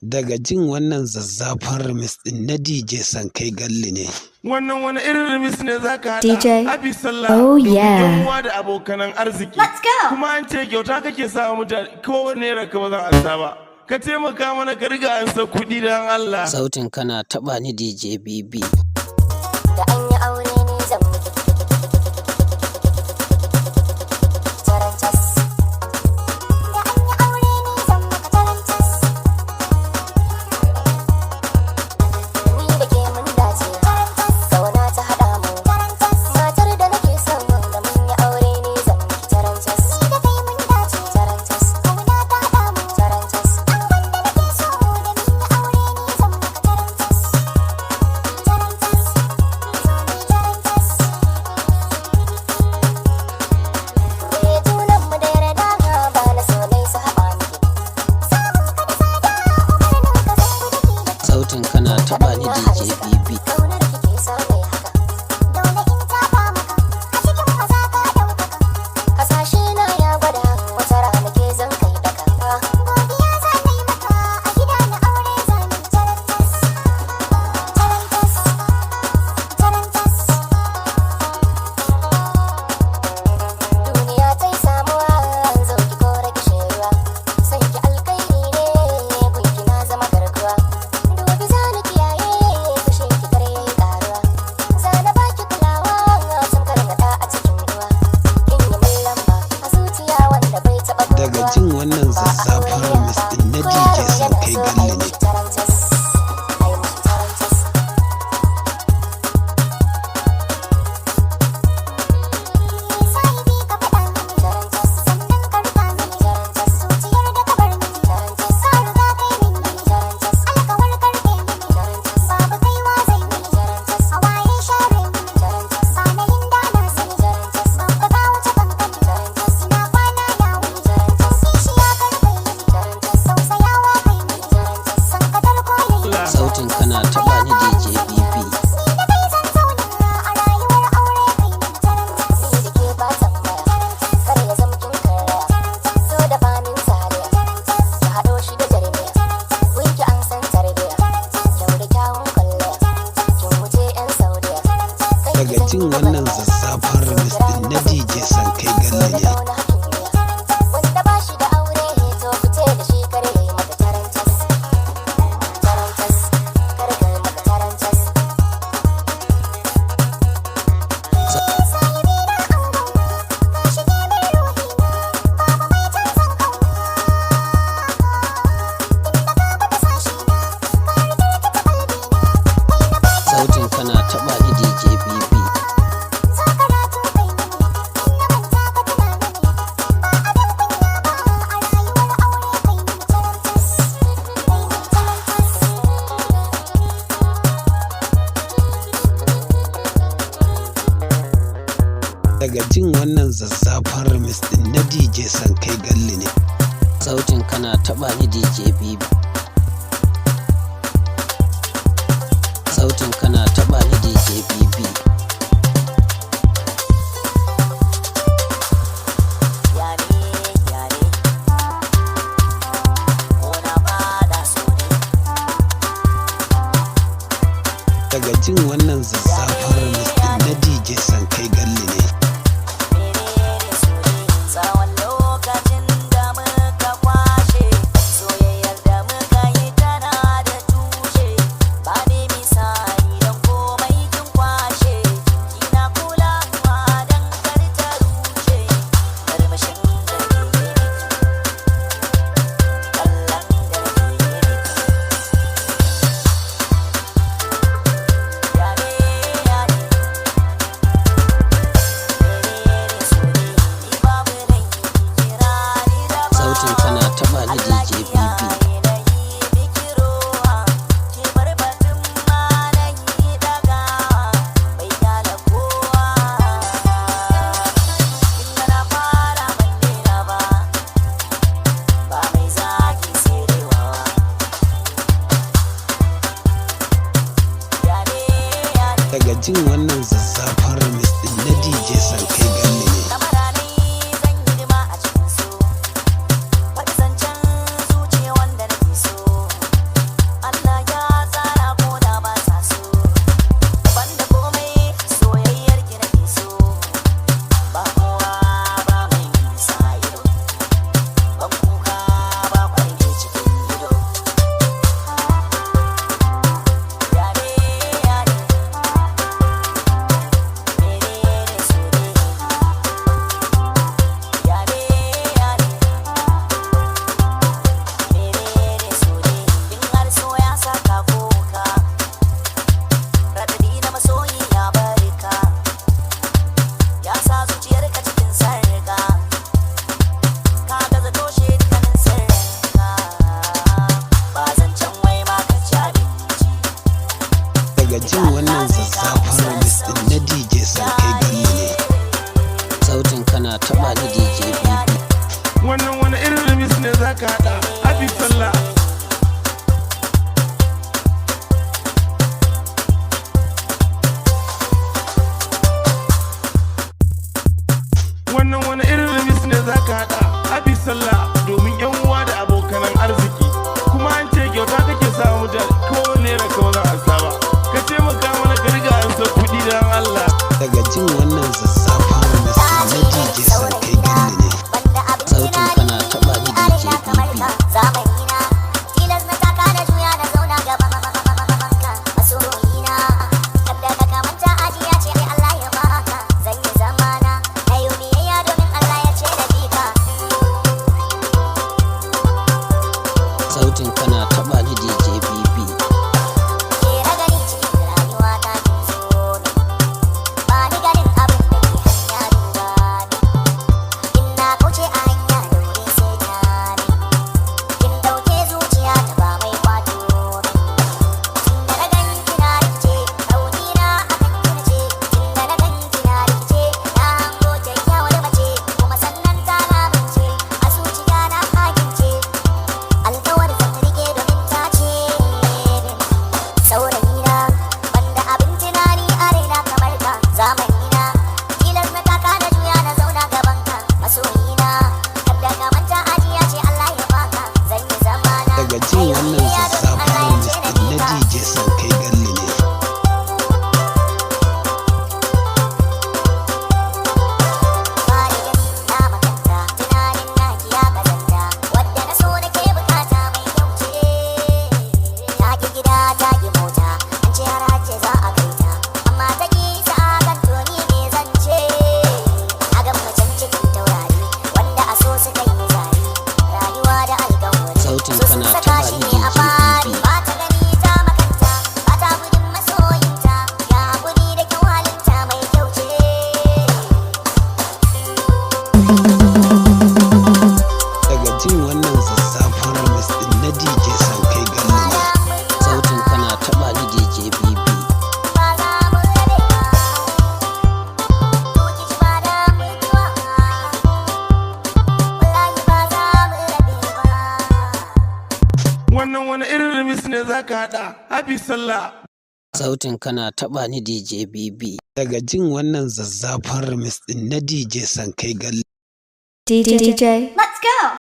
Daga jin wannan zazzafan remix din na DJ Sankay Gallu ne. Wannan wani irin remix ne zaka hada? DJ. Abi sallah. Oh yeah. Yan uwa da abokanan arziki. Let's go. Kuma an ce kyauta kake sa mutane kowanne raka ba zan ansa ba. Ka taimaka mana ka riga ansa kuɗi dan Allah. Sautin kana taba ni DJ BB. Da an yi aure ne zan miki tarantas. Da an yi aure ne zan maka tarantas. Ni da ke mun dace tarantas. Kauna ta haɗa mu tarantas. Matar da nake son da mun yi aure ne zan miki tarantas. Ni da kai mun dace tarantas. Kauna ta haɗa mu tarantas. An wanda nake so da mun yi aure ne zan maka tarantas. Tarantas. Sautin kana taba ni DJ BB. Daga jin wannan zazzafan remix din na DJ Sankay Gallu ne. Sautin kana taba ni DJ BB. Daga jin wannan zazzafan remix din na DJ Sankay Gallu ne. Sautin kana taba ni DJ BB. Daga jin wannan zazzafan remix din na DJ Sankay Gallu ne. Sautin kana taba ni DJ BB. Sautin kana taba ni DJ BB. Daga jin wannan zazzafan remix din na DJ Sankay Gallu ne. Sautin kana taba ni DJ BB. Daga jin wannan zazzafan remix din na DJ Sankay Gallu ne. Daga jin wannan zazzafar remix din na DJ Sankay Gallu ne. Sautin kana taɓa ni DJ BB. Wannan wani irin remix ne za ka haɗa? Happy Sallah. Wannan wani irin remix ne za ka haɗa? Happy Sallah domin 'yan uwa da abokanan arziki. Kuma an ce kyauta kake samu mutane ko naira ka ba za a saba. Ka taimaka mana ka riga an sa kuɗi don Allah. Daga jin wannan zazzafar remix din na DJ Sankay Gallu ne. Sautin kana taɓa ni DJ BB. Zamanina tilas na taka da juya da zauna gaban ka masoyina kada ka kamanta ajiya ce Allah ya baka zan yi zamana na yi biyayya domin Allah ya ce da bika Sautin kana taɓa ni DJ BB. ke ragani cikin rayuwa ta ke so ne ba ni ganin abin da ke hanya duba ne in na kauce a hanya dole sai ta ne kin dauke zuciya ta ba mai kwato tunda na gan kina rikice rauni na akan kina ce tunda na gan kina rikice na hango kyakkyawar mace kuma sannan ta lamince a zuciya na hakince alkawar zan rike domin ta ce saurayina banda abin tunani a raina kamar ka zamanina tilas na taka da juya na zauna gaban ka masoyina kada ka manta ajiya ce Allah ya baka zan yi zamana Daga jin wannan zazzafar remix din na DJ Sankay Gallu ne. Bari gani na makanta tunanin naki ya kazanta wadda na so nake bukata mai kyau ce ta ki gida ta ki mota an ce har hajje za a kai ta amma ta ki sa kan toni me zan ce a ga macen cikin taurari wanda a so suka yi zari rayuwa da alƙawari Sautin su sun kana saka taɓa shi ni ne a DJ fari BB. ba ta gani ta makanta ba ta gudun masoyinta ya haƙuri da kyau halinta mai kyau ce Daga jin wannan zazzafar remix din na DJ Sankay Gallu ne. Sautin kana taɓa ni DJ BB. ba za mu rabe ba ko ki ji ba da mutuwa wallahi ba za mu rabe ba Wannan wani irin remix ne za ka haɗa? Happy Sallah. Sautin kana taɓa ni DJ BB. Daga jin wannan zazzafar remix din na DJ Sankay Gallu. DJ